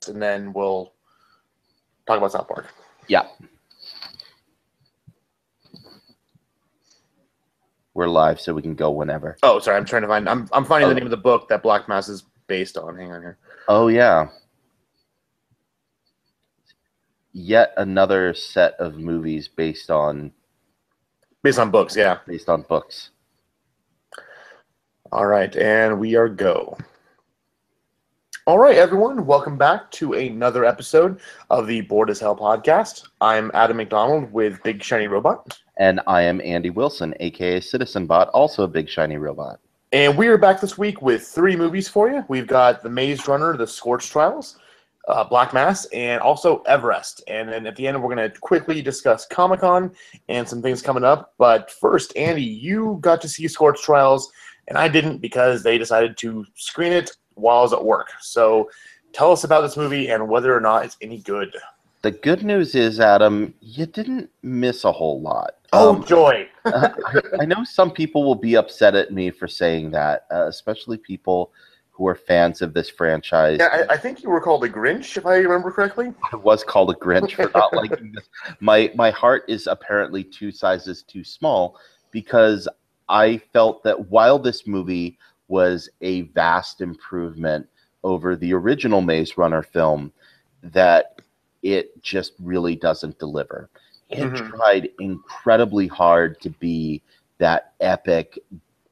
and then we'll talk about South Park. Yeah. We're live, so we can go whenever. Oh, sorry. I'm trying to find. I'm finding the name of the book that Black Mass is based on. Hang on here. Oh yeah. Yet another set of movies based on books. Yeah. Based on books. All right, and we are go. All right, everyone. Welcome back to another episode of the Bored as Hell podcast. I'm Adam McDonald with Big Shiny Robot. And I am Andy Wilson, a.k.a. Citizen Bot, also a Big Shiny Robot. And we are back this week with 3 movies for you. We've got The Maze Runner, The Scorch Trials, Black Mass, and also Everest. And then at the end, we're going to quickly discuss Comic-Con and some things coming up. But first, Andy, you got to see Scorch Trials, and I didn't because they decided to screen it while I was at work. So tell us about this movie and whether or not it's any good. The good news is, Adam, you didn't miss a whole lot. Oh, joy. I know some people will be upset at me for saying that, especially people who are fans of this franchise. Yeah, I think you were called a Grinch, if I remember correctly. I was called a Grinch for not liking this. My heart is apparently 2 sizes too small because I felt that while this movie was a vast improvement over the original Maze Runner film, that it just really doesn't deliver. It tried incredibly hard to be that epic,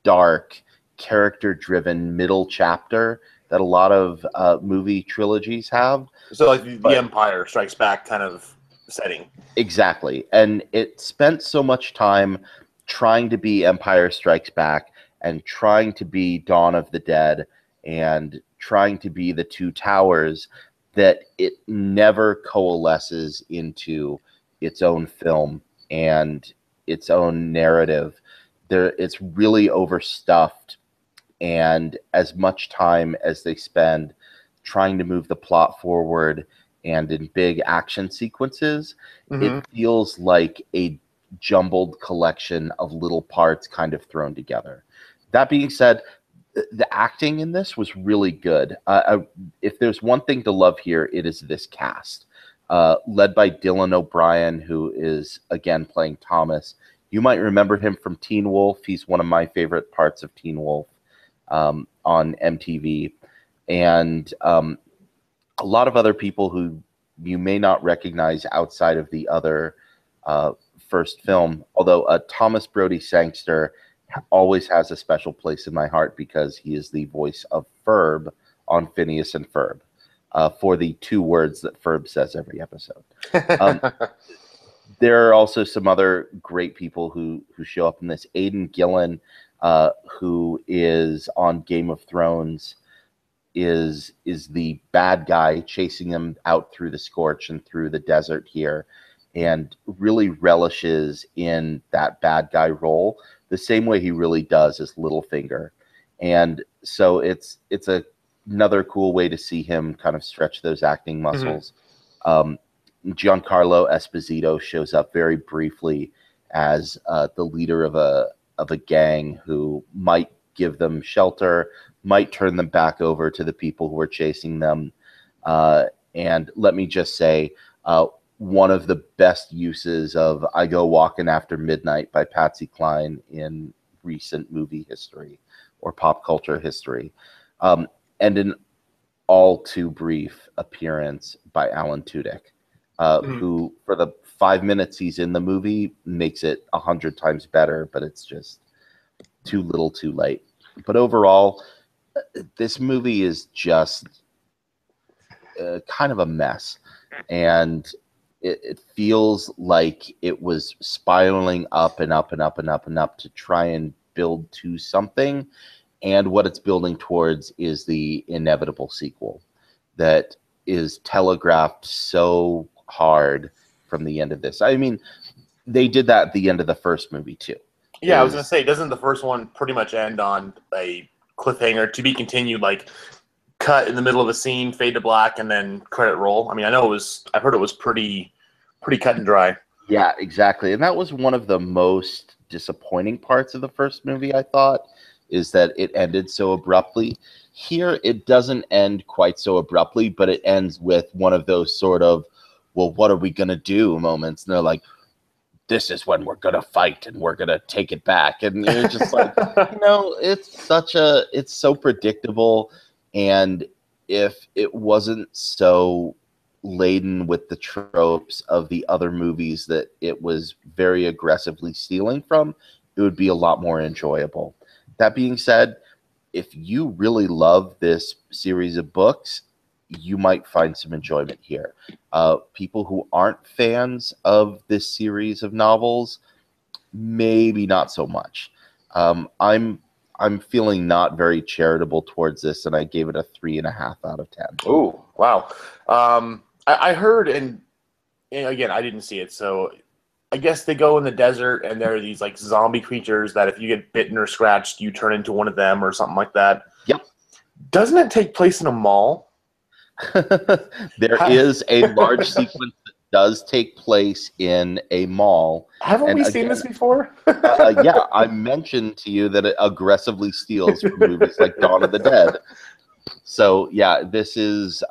dark, character-driven middle chapter that a lot of movie trilogies have. So like the Empire Strikes Back kind of setting. Exactly. And it spent so much time trying to be Empire Strikes Back and trying to be Dawn of the Dead and trying to be the Two Towers that it never coalesces into its own film and its own narrative. It's really overstuffed, and as much time as they spend trying to move the plot forward and in big action sequences, it feels like a jumbled collection of little parts kind of thrown together. That being said, the acting in this was really good. If there's one thing to love here, it is this cast. Led by Dylan O'Brien, who is, again, playing Thomas. You might remember him from Teen Wolf. He's one of my favorite parts of Teen Wolf on MTV. And a lot of other people who you may not recognize outside of the other first film. Although Thomas Brody Sangster always has a special place in my heart because he is the voice of Ferb on Phineas and Ferb, for the 2 words that Ferb says every episode. There are also some other great people who show up in this. Aidan Gillen, who is on Game of Thrones, is the bad guy chasing him out through the Scorch and through the desert here, and really relishes in that bad guy role the same way he really does as Littlefinger. And so it's another cool way to see him kind of stretch those acting muscles. Giancarlo Esposito shows up very briefly as the leader of a gang who might give them shelter, might turn them back over to the people who are chasing them. And let me just say, one of the best uses of I Go Walking After Midnight by Patsy Cline in recent movie history or pop culture history. And an all too brief appearance by Alan Tudyk, who for the 5 minutes he's in the movie makes it 100 times better, but it's just too little too late. But overall, this movie is just kind of a mess. And it feels like it was spiraling up and up and up and up and up to try and build to something. And what it's building towards is the inevitable sequel that is telegraphed so hard from the end of this. I mean, they did that at the end of the first movie, too. Yeah, I was going to say, doesn't the first one pretty much end on a cliffhanger to be continued, like cut in the middle of a scene, fade to black, and then credit roll? I mean, I've heard it was pretty cut and dry. Yeah, exactly. And that was one of the most disappointing parts of the first movie, I thought, is that it ended so abruptly. Here, it doesn't end quite so abruptly, but it ends with one of those sort of, well, what are we going to do moments. And they're like, this is when we're going to fight and we're going to take it back. And you're just like, it's so predictable. And if it wasn't so laden with the tropes of the other movies that it was very aggressively stealing from, it would be a lot more enjoyable. That being said, if you really love this series of books, you might find some enjoyment here. People who aren't fans of this series of novels, maybe not so much. I'm feeling not very charitable towards this, and I gave it a 3.5 out of 10. Ooh, wow. I heard, and again, I didn't see it, so I guess they go in the desert, and there are these like zombie creatures that if you get bitten or scratched, you turn into one of them or something like that. Yep. Doesn't it take place in a mall? There is a large sequence that does take place in a mall. Haven't we seen this before? Yeah, I mentioned to you that it aggressively steals from movies like Dawn of the Dead. So yeah, this is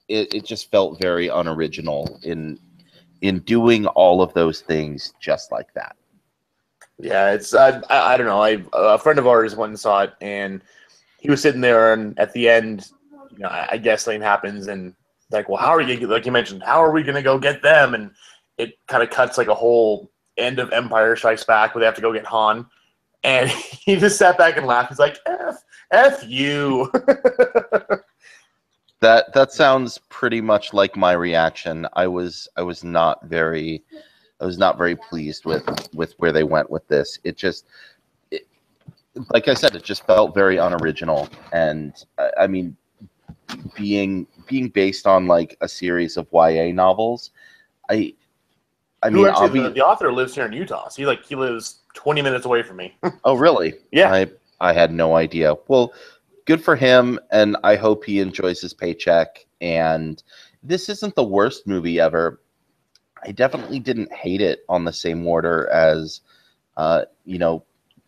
it just felt very unoriginal in doing all of those things just like that. Yeah, it's I don't know. A friend of ours went and saw it, and he was sitting there, and at the end, I guess something happens, and like, well, how are you? Like you mentioned, how are we going to go get them? And it kind of cuts like a whole end of Empire Strikes Back where they have to go get Han, and he just sat back and laughed. He's like, "F you." That sounds pretty much like my reaction. I was not very pleased with where they went with this. Like I said, it just felt very unoriginal. And I mean, being based on like a series of YA novels, I mean, actually, the author lives here in Utah. So he lives 20 minutes away from me. Oh, really? Yeah. I had no idea. Well, good for him, and I hope he enjoys his paycheck. And this isn't the worst movie ever. I definitely didn't hate it on the same order as,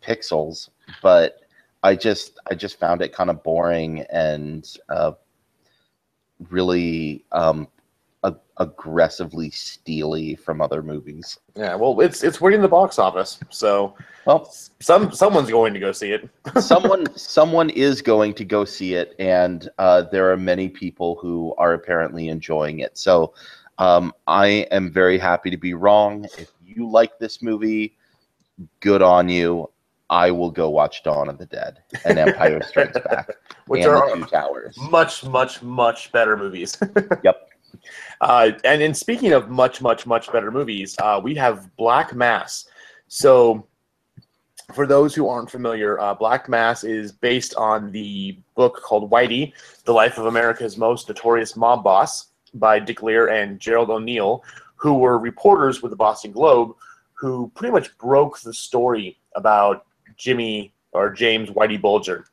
Pixels, but I just found it kind of boring and really aggressively steely from other movies. Yeah, well, it's winning the box office, so well, someone's going to go see it. someone is going to go see it, and there are many people who are apparently enjoying it. So I am very happy to be wrong. If you like this movie, good on you. I will go watch Dawn of the Dead and Empire Strikes Back, which and are The Two Towers. Much, much, much better movies. Yep. And in speaking of much, much, much better movies, we have Black Mass. So, for those who aren't familiar, Black Mass is based on the book called Whitey, The Life of America's Most Notorious Mob Boss by Dick Lear and Gerald O'Neill, who were reporters with the Boston Globe, who pretty much broke the story about Jimmy or James Whitey Bulger,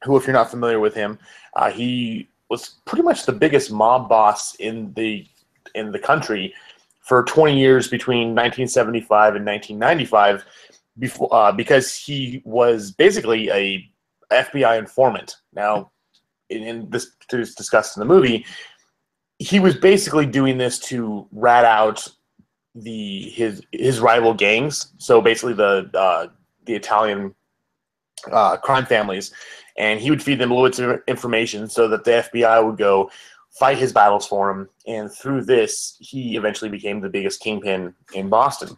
who, if you're not familiar with him, he was pretty much the biggest mob boss in the country for 20 years between 1975 and 1995, because he was basically a FBI informant. Now, in this is discussed in the movie, he was basically doing this to rat out his rival gangs. So basically the Italian crime families, and he would feed them loads of information so that the FBI would go fight his battles for him. And through this, he eventually became the biggest kingpin in Boston.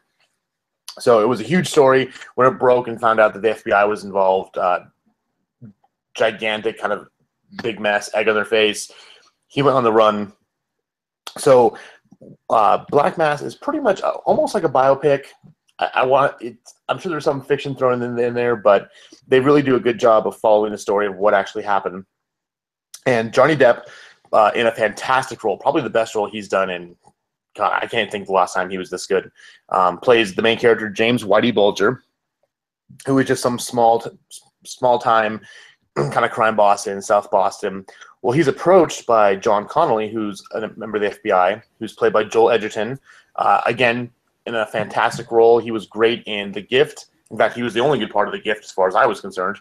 So it was a huge story when it broke and found out that the FBI was involved. Gigantic, kind of big mess, egg on their face. He went on the run. So Black Mass is pretty much almost like a biopic. I'm sure there's some fiction thrown in there, but they really do a good job of following the story of what actually happened. And Johnny Depp, in a fantastic role, probably the best role he's done in, God, I can't think the last time he was this good, plays the main character, James Whitey Bulger, who is just some small-time kind of crime boss in South Boston. Well, he's approached by John Connolly, who's a member of the FBI, who's played by Joel Edgerton. Again, in a fantastic role. He was great in The Gift In fact, he was the only good part of the gift as far as I was concerned.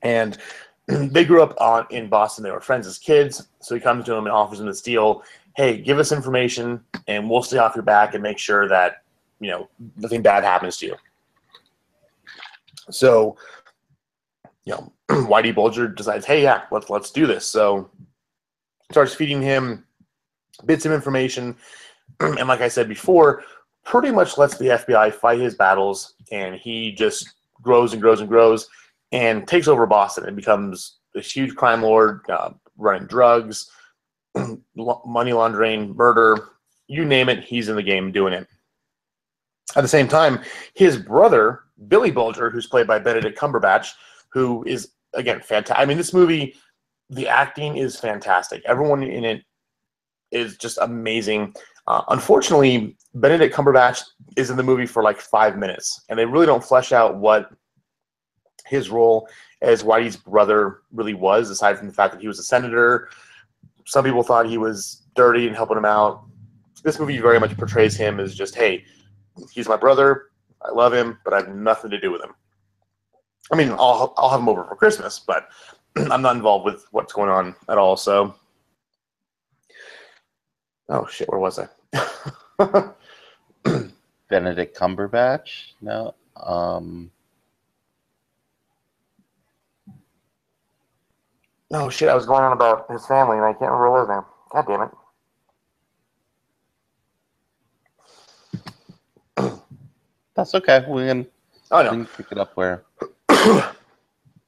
And they grew up in Boston. They were friends as kids. So he comes to him and offers him this deal. Hey, give us information and we'll stay off your back and make sure that, nothing bad happens to you. So, Whitey Bulger decides, hey, yeah, let's do this. So starts feeding him bits of information. And like I said before, pretty much lets the FBI fight his battles. And he just grows and grows and grows and takes over Boston and becomes this huge crime lord, running drugs, money laundering, murder, you name it, he's in the game doing it. At the same time, his brother, Billy Bulger, who's played by Benedict Cumberbatch, who is, again, fantastic. I mean, this movie, the acting is fantastic. Everyone in it is just amazing. Unfortunately, Benedict Cumberbatch is in the movie for like 5 minutes, and they really don't flesh out what his role as Whitey's brother really was, aside from the fact that he was a senator. Some people thought he was dirty and helping him out. This movie very much portrays him as just, hey, he's my brother, I love him, but I have nothing to do with him. I mean, I'll have him over for Christmas, but I'm not involved with what's going on at all, so. Oh, shit, where was I? Benedict Cumberbatch? No. Oh, shit, I was going on about his family, and I can't remember his name. God damn it. That's okay. We can pick it up where.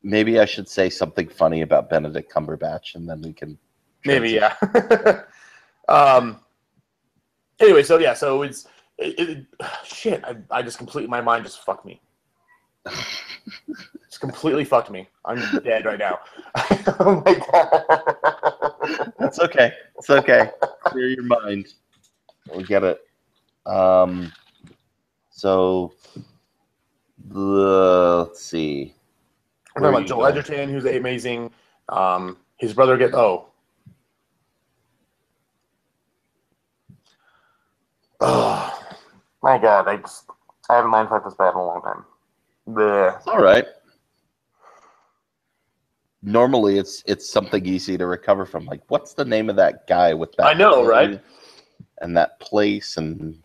Maybe I should say something funny about Benedict Cumberbatch, and then we can. Maybe, yeah. Anyway, so yeah, so it's shit. I just completely, my mind just fucked me. It's completely fucked me. I'm dead right now. Oh my god. That's okay. It's okay. Clear your mind. We get it. So, let's see. We're talking about Joel Edgerton, who's amazing. His brother Oh, my God. I haven't mind fucked this bad in a long time. Blech. It's all right. Normally, it's something easy to recover from. Like, what's the name of that guy with that? I know, right? And that place, and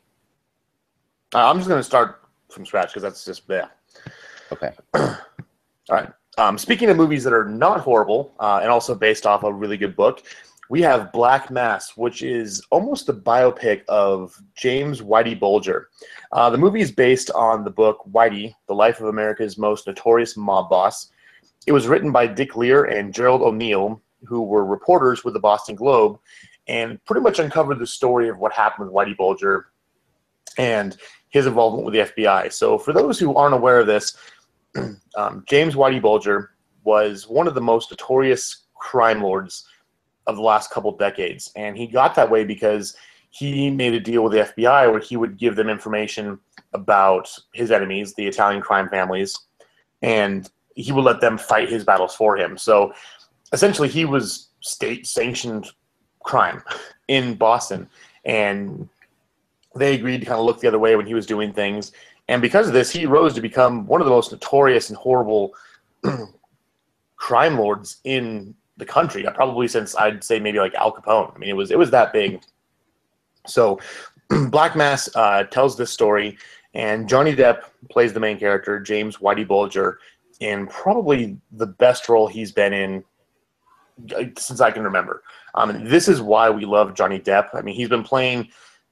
I'm just going to start from scratch because that's just bad. Okay. All right. Speaking of movies that are not horrible and also based off a really good book, we have Black Mass, which is almost a biopic of James Whitey Bulger. The movie is based on the book Whitey, The Life of America's Most Notorious Mob Boss. It was written by Dick Lear and Gerald O'Neill, who were reporters with the Boston Globe, and pretty much uncovered the story of what happened with Whitey Bulger and his involvement with the FBI. So for those who aren't aware of this, James Whitey Bulger was one of the most notorious crime lords of the last couple decades. And he got that way because he made a deal with the FBI where he would give them information about his enemies, the Italian crime families, and he would let them fight his battles for him. So essentially he was state-sanctioned crime in Boston. And they agreed to kind of look the other way when he was doing things. And because of this, he rose to become one of the most notorious and horrible crime lords in the country, probably since I'd say maybe like Al Capone. I mean, it was that big. So Black Mass tells this story, and Johnny Depp plays the main character, James Whitey Bulger, in probably the best role he's been in since I can remember. This is why we love Johnny Depp. I mean, he's been playing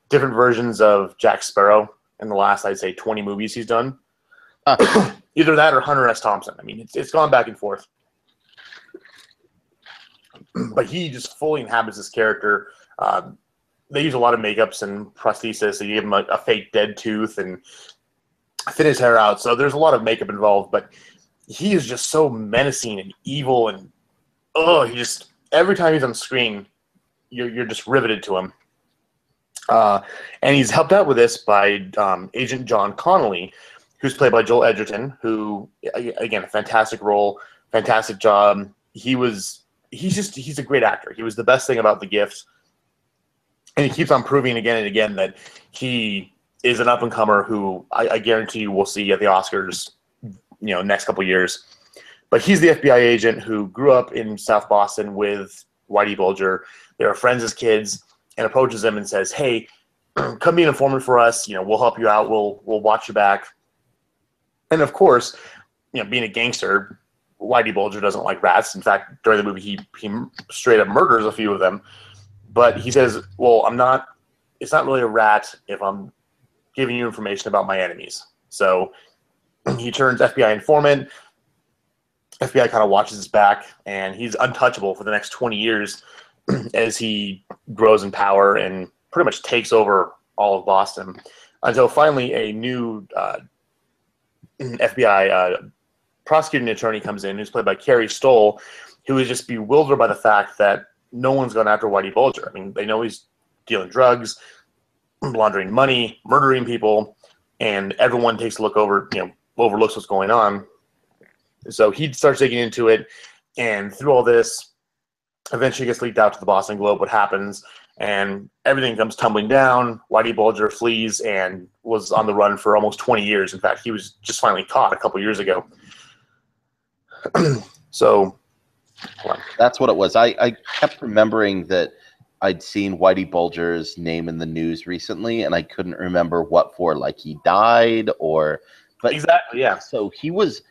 different versions of Jack Sparrow in the last, I'd say, 20 movies he's done. Either that or Hunter S. Thompson. I mean, it's gone back and forth. But he just fully inhabits this character. They use a lot of makeups and prosthesis. They give him a fake dead tooth and thin his hair out. So there's a lot of makeup involved. But he is just so menacing and evil. And, he just, every time he's on screen, you're just riveted to him. And he's helped out with this by Agent John Connolly, who's played by Joel Edgerton, who, again, a fantastic role, fantastic job. He's a great actor. He was the best thing about The Gift. And he keeps on proving again and again that he is an up-and-comer who I guarantee you we'll see at the Oscars, next couple years. But he's the FBI agent who grew up in South Boston with Whitey Bulger. They were friends as kids, and approaches him and says, "Hey, come be an informant for us. We'll help you out. We'll watch your back." And of course, being a gangster, Whitey Bulger doesn't like rats. In fact, during the movie, he straight up murders a few of them. But he says, "Well, it's not really a rat if I'm giving you information about my enemies." So he turns FBI informant. FBI kind of watches his back, and he's untouchable for the next 20 years as he grows in power and pretty much takes over all of Boston until finally a new FBI prosecuting attorney comes in, who's played by Carrie Stoll, who is just bewildered by the fact that no one's gone after Whitey Bulger. I mean, they know he's dealing drugs, laundering money, murdering people, and everyone takes a look over, overlooks what's going on. So he starts digging into it, and through all this, eventually gets leaked out to the Boston Globe what happens, and everything comes tumbling down. Whitey Bulger flees and was on the run for almost 20 years. In fact, he was just finally caught a couple years ago. So that's what it was. I kept remembering that I'd seen Whitey Bulger's name in the news recently, and I couldn't remember what for. Like he died, but exactly, yeah. So he was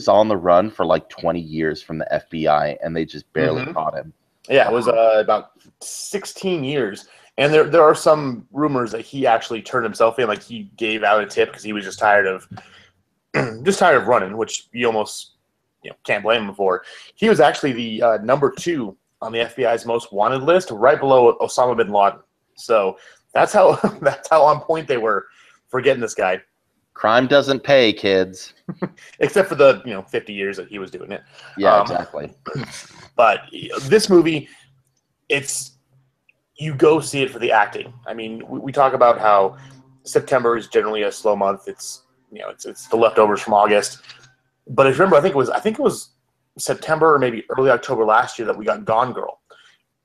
on the run for like 20 years from the FBI, and they just barely caught him. Yeah, it was about 16 years. And there are some rumors that he actually turned himself in, like he gave out a tip because he was just tired of running, which you almost can't blame him for. He was actually the number 2 on the FBI's most wanted list, right below Osama bin Laden. So that's how on point they were for getting this guy. Crime doesn't pay, kids. Except for the 50 years that he was doing it. Yeah, exactly. But this movie, you go see it for the acting. I mean, we talk about how September is generally a slow month. It's it's the leftovers from August. But if you remember, I think it was September or maybe early October last year that we got Gone Girl,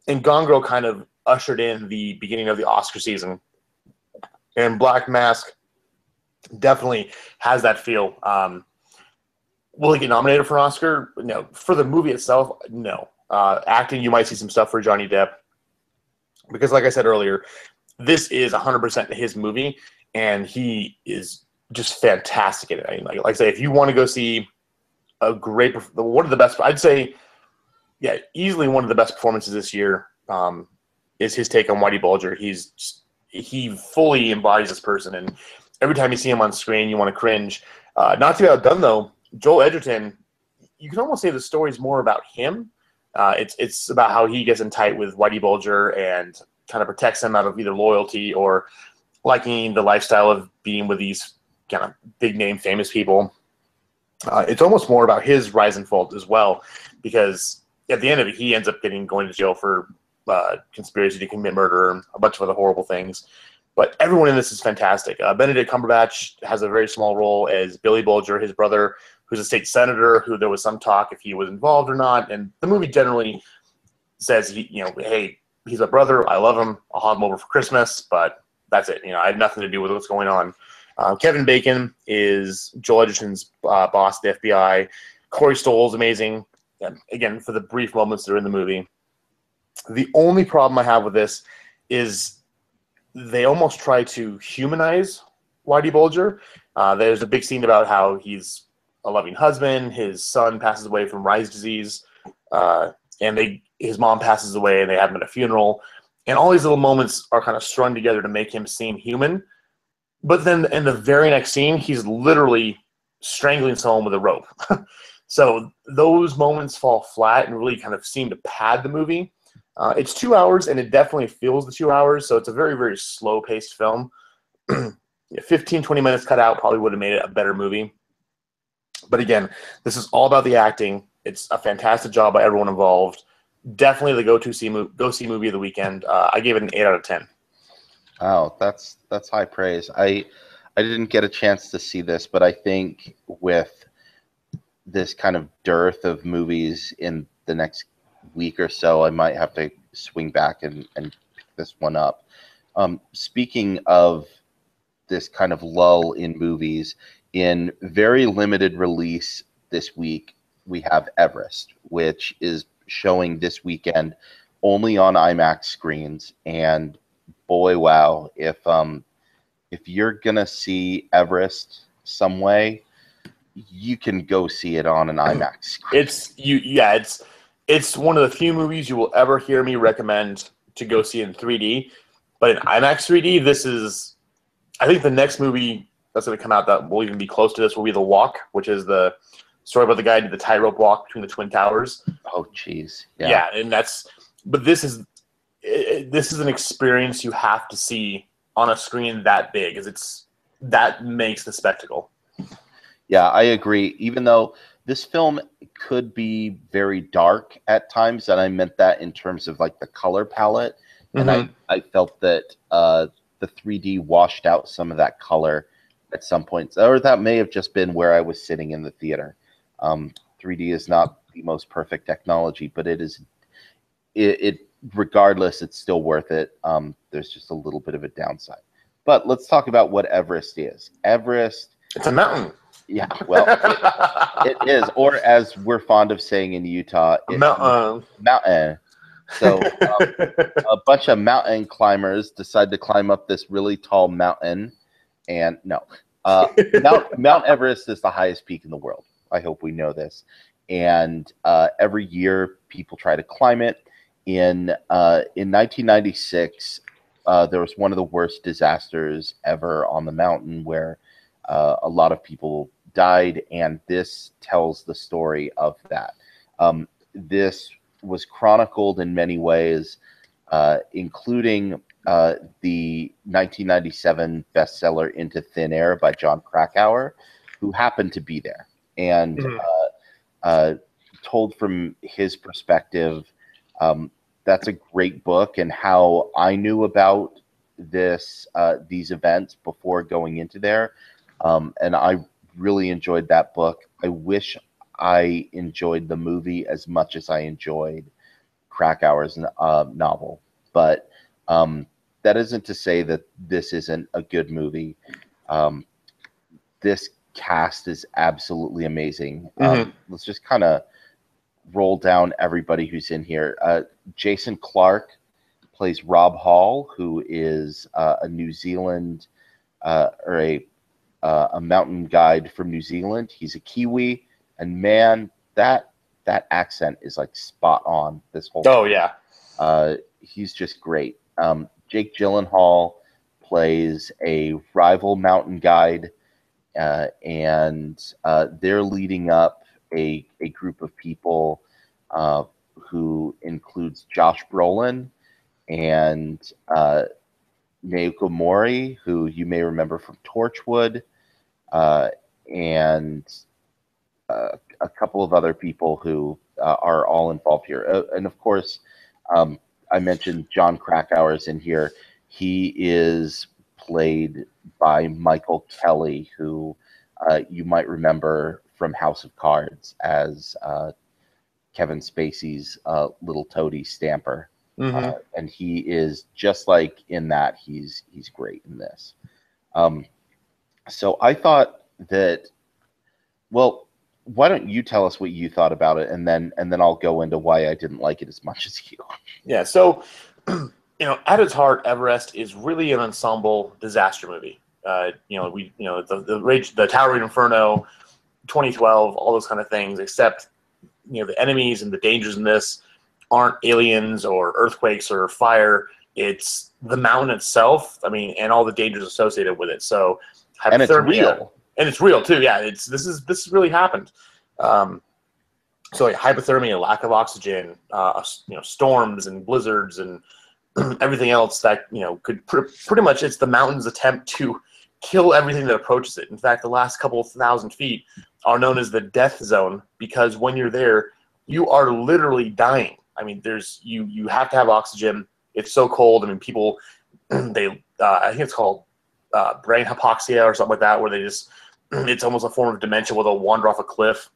and Gone Girl kind of ushered in the beginning of the Oscar season. And Black Mask definitely has that feel. Will he get nominated for an Oscar? No. For the movie itself, no. Acting, you might see some stuff for Johnny Depp. Because like I said earlier, this is 100% his movie, and he is just fantastic in it. I mean, like I say, if you want to go see one of the best, I'd say, yeah, easily one of the best performances this year is his take on Whitey Bulger. He fully embodies this person, and every time you see him on screen, you want to cringe. Not to be outdone, though, Joel Edgerton, you can almost say the story's more about him. It's about how he gets in tight with Whitey Bulger and kind of protects him out of either loyalty or liking the lifestyle of being with these kind of big-name famous people. It's almost more about his rise and fall as well, because at the end of it, he ends up going to jail for conspiracy to commit murder and a bunch of other horrible things. But everyone in this is fantastic. Benedict Cumberbatch has a very small role as Billy Bulger, his brother, who's a state senator, who there was some talk if he was involved or not. And the movie generally says, hey, he's a brother. I love him. I'll have him over for Christmas. But that's it. I have nothing to do with what's going on. Kevin Bacon is Joel Edgerton's boss at the FBI. Corey Stoll is amazing. And again, for the brief moments that are in the movie. The only problem I have with this is they almost try to humanize Whitey Bulger. There's a big scene about how he's a loving husband. His son passes away from Reye's disease, and his mom passes away, and they have him at a funeral. And all these little moments are kind of strung together to make him seem human. But then in the very next scene, he's literally strangling someone with a rope. So those moments fall flat and really kind of seem to pad the movie. It's 2 hours, and it definitely feels the 2 hours, so it's a very, very slow-paced film. 15, 20 minutes cut out probably would have made it a better movie. But again, this is all about the acting. It's a fantastic job by everyone involved. Definitely the go-see movie of the weekend. I gave it an 8 out of 10. Wow, that's high praise. I didn't get a chance to see this, but I think with this kind of dearth of movies in the next week or so, I might have to swing back and pick this one up. Speaking of this kind of lull in movies. In very limited release this week, we have Everest, which is showing this weekend only on IMAX screens. And boy, wow, if you're gonna see Everest some way, you can go see it on an IMAX screen. It's one of the few movies you will ever hear me recommend to go see in 3D. But in IMAX 3D, this is, I think the next movie that's going to come out that will even be close to this will be The Walk, which is the story about the guy who did the tightrope walk between the Twin Towers. Oh, jeez. Yeah, and but this is an experience you have to see on a screen that big, because that makes the spectacle. Yeah, I agree. Even though this film could be very dark at times, and I meant that in terms of like the color palette, and I felt that the 3D washed out some of that color at some points, or that may have just been where I was sitting in the theater. 3D is not the most perfect technology, but it regardless, it's still worth it. There's just a little bit of a downside. But let's talk about what Everest is. Everest, it's a mountain. Yeah, well, it is, or as we're fond of saying in Utah, mountain. So a bunch of mountain climbers decide to climb up this really tall mountain, and no, Mount Everest is the highest peak in the world. I hope we know this. And every year, people try to climb it. In 1996, there was one of the worst disasters ever on the mountain, where a lot of people died, and this tells the story of that. This was chronicled in many ways, including the 1997 bestseller Into Thin Air by Jon Krakauer, who happened to be there, and told from his perspective. That's a great book, and how I knew about these events before going into there, and I really enjoyed that book. I wish I enjoyed the movie as much as I enjoyed Krakauer's novel, but that isn't to say that this isn't a good movie. This cast is absolutely amazing. Let's just kind of roll down everybody who's in here. Jason Clarke plays Rob Hall, who is a New Zealand or a mountain guide from New Zealand. He's a Kiwi, and man, that accent is like spot on this whole time. Oh yeah. He's just great. Jake Gyllenhaal plays a rival mountain guide, and they're leading up a group of people who includes Josh Brolin and Naoko Mori, who you may remember from Torchwood, and a couple of other people who are all involved here. And of course, I mentioned Jon Krakauer is in here. He is played by Michael Kelly, who you might remember from House of Cards as Kevin Spacey's little toady Stamper. And he is just like in that. He's great in this. So I thought that, well, why don't you tell us what you thought about it, and then I'll go into why I didn't like it as much as you. Yeah. So, at its heart, Everest is really an ensemble disaster movie. The Towering Inferno, 2012, all those kind of things, except the enemies and the dangers in this aren't aliens or earthquakes or fire. It's the mountain itself. I mean, and all the dangers associated with it. So hypothermia, and it's real. And it's real too. Yeah, this really happened. So like hypothermia, lack of oxygen, storms and blizzards and everything else that could pretty much, it's the mountain's attempt to kill everything that approaches it. In fact, the last couple of 1,000 feet are known as the death zone, because when you're there, you are literally dying. I mean, you have to have oxygen. It's so cold. I mean, people I think it's called brain hypoxia or something like that, where it's almost a form of dementia where they'll wander off a cliff.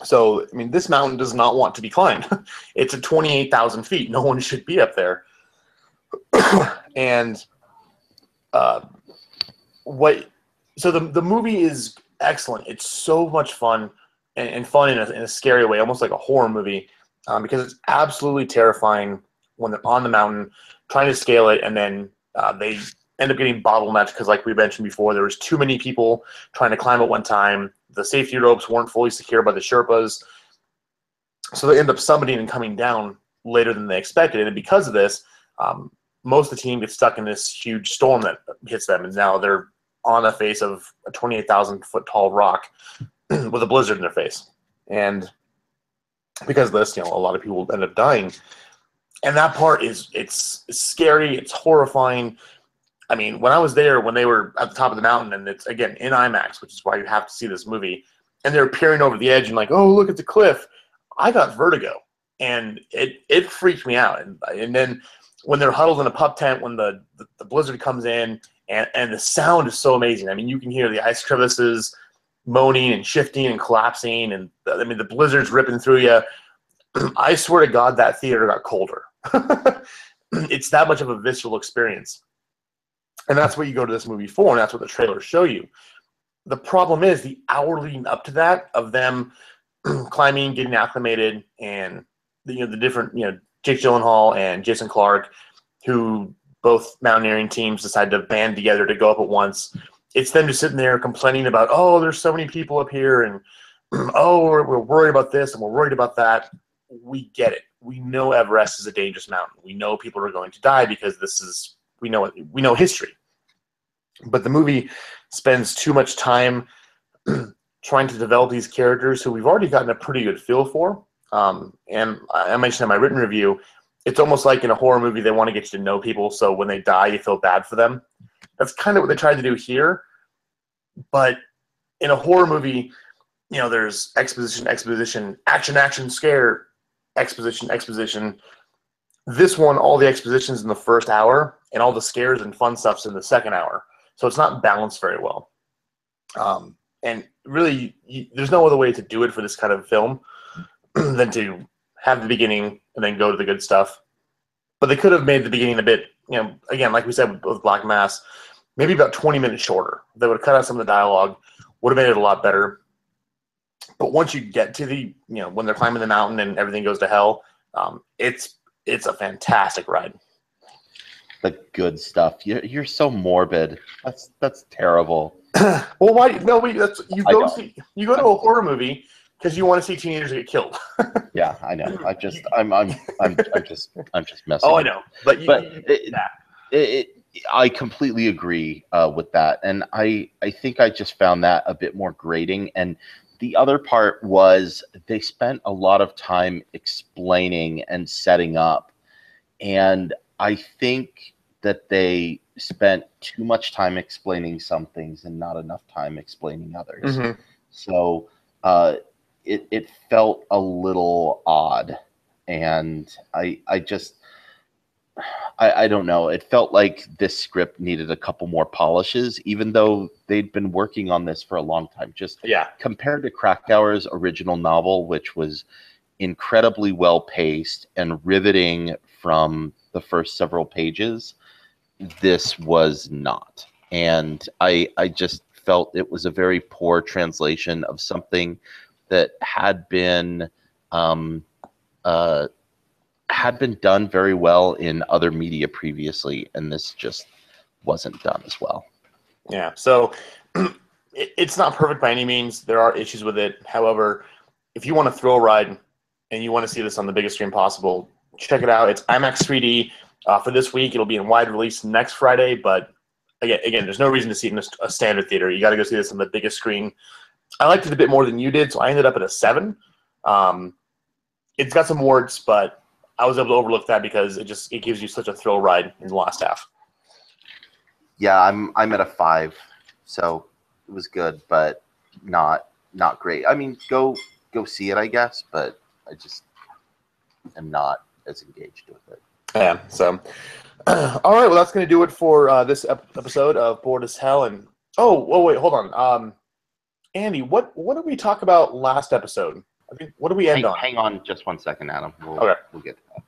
So, I mean, this mountain does not want to be climbed. It's at 28,000 feet. No one should be up there. And what? So the movie is excellent. It's so much fun and fun in a scary way, almost like a horror movie, because it's absolutely terrifying when they're on the mountain trying to scale it, and then they end up getting bottlenecked because, like we mentioned before, there was too many people trying to climb at one time. The safety ropes weren't fully secure by the Sherpas, so they end up summiting and coming down later than they expected. And because of this, most of the team gets stuck in this huge storm that hits them, and now they're on the face of a 28,000-foot tall rock with a blizzard in their face. And because of this, a lot of people end up dying. And that part it's scary, it's horrifying. I mean, when I was there, when they were at the top of the mountain, and it's, again, in IMAX, which is why you have to see this movie, and they're peering over the edge and like, oh, look at the cliff, I got vertigo. And it freaked me out. And then when they're huddled in a pup tent, when the blizzard comes in, and the sound is so amazing. I mean, you can hear the ice crevices moaning and shifting and collapsing, and the blizzard's ripping through you. I swear to God, that theater got colder. It's that much of a visceral experience. And that's what you go to this movie for, and that's what the trailers show you. The problem is the hour leading up to that of them climbing, getting acclimated, and the different, Jake Gyllenhaal and Jason Clarke, who both mountaineering teams decide to band together to go up at once. It's them just sitting there complaining about, oh, there's so many people up here, and oh, we're worried about this and we're worried about that. We get it. We know Everest is a dangerous mountain. We know people are going to die because we know history. But the movie spends too much time trying to develop these characters who we've already gotten a pretty good feel for. And I mentioned in my written review, it's almost like in a horror movie, they want to get you to know people, so when they die, you feel bad for them. That's kind of what they tried to do here. But in a horror movie, there's exposition, action, scare, exposition. This one, all the exposition's in the first hour, and all the scares and fun stuff's in the second hour. So it's not balanced very well. And really, there's no other way to do it for this kind of film than to have the beginning and then go to the good stuff. But they could have made the beginning a bit, again, like we said with Black Mass, maybe about 20 minutes shorter. They would have cut out some of the dialogue, would have made it a lot better. But once you get to when they're climbing the mountain and everything goes to hell, it's a fantastic ride. The good stuff. You're so morbid. That's terrible. Well, why? No, wait. You go to a horror movie because you want to see teenagers get killed. Yeah, I know. I'm just messing. Oh, I know. I completely agree with that, and I think I just found that a bit more grating. And the other part was they spent a lot of time explaining and setting up, and I think that they spent too much time explaining some things and not enough time explaining others. Mm-hmm. So it felt a little odd, and I don't know. It felt like this script needed a couple more polishes, even though they'd been working on this for a long time. Compared to Krakauer's original novel, which was incredibly well paced and riveting from the first several pages, this was not. And I just felt it was a very poor translation of something that had been done very well in other media previously, and this just wasn't done as well. Yeah, so it's not perfect by any means. There are issues with it. However, if you want to thrill ride and you want to see this on the biggest screen possible, check it out. It's IMAX 3D for this week. It'll be in wide release next Friday, but again, there's no reason to see it in a standard theater. You got to go see this on the biggest screen. I liked it a bit more than you did, so I ended up at a 7. It's got some warts, but I was able to overlook that because it gives you such a thrill ride in the last half. Yeah, I'm at a 5, so it was good, but not great. I mean, go see it, I guess, but I just am not as engaged with it. Yeah. So, all right. Well, that's going to do it for this episode of Bored as Hell. And wait, hold on. Andy, what did we talk about last episode? I think, what did we end on? Hang on just 1 second, Adam. We'll get to that.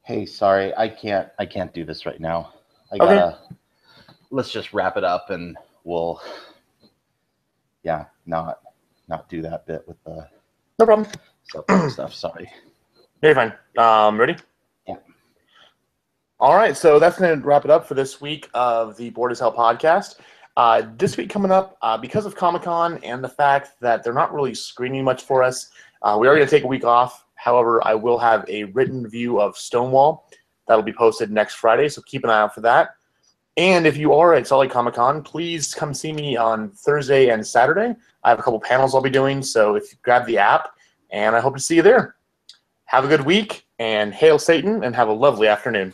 Hey, sorry, I can't do this right now. I Okay. gotta. Let's just wrap it up, and we'll, yeah, not do that bit with the No problem. stuff. Sorry. You're fine. Ready? Yeah. All right, so that's going to wrap it up for this week of the Board as Hell podcast. This week coming up, because of Comic-Con and the fact that they're not really screening much for us, we are going to take a week off. However, I will have a written review of Stonewall that'll be posted next Friday, so keep an eye out for that. And if you are at Salt Lake Comic-Con, please come see me on Thursday and Saturday. I have a couple panels I'll be doing, so if you grab the app, and I hope to see you there. Have a good week, and hail Satan, and have a lovely afternoon.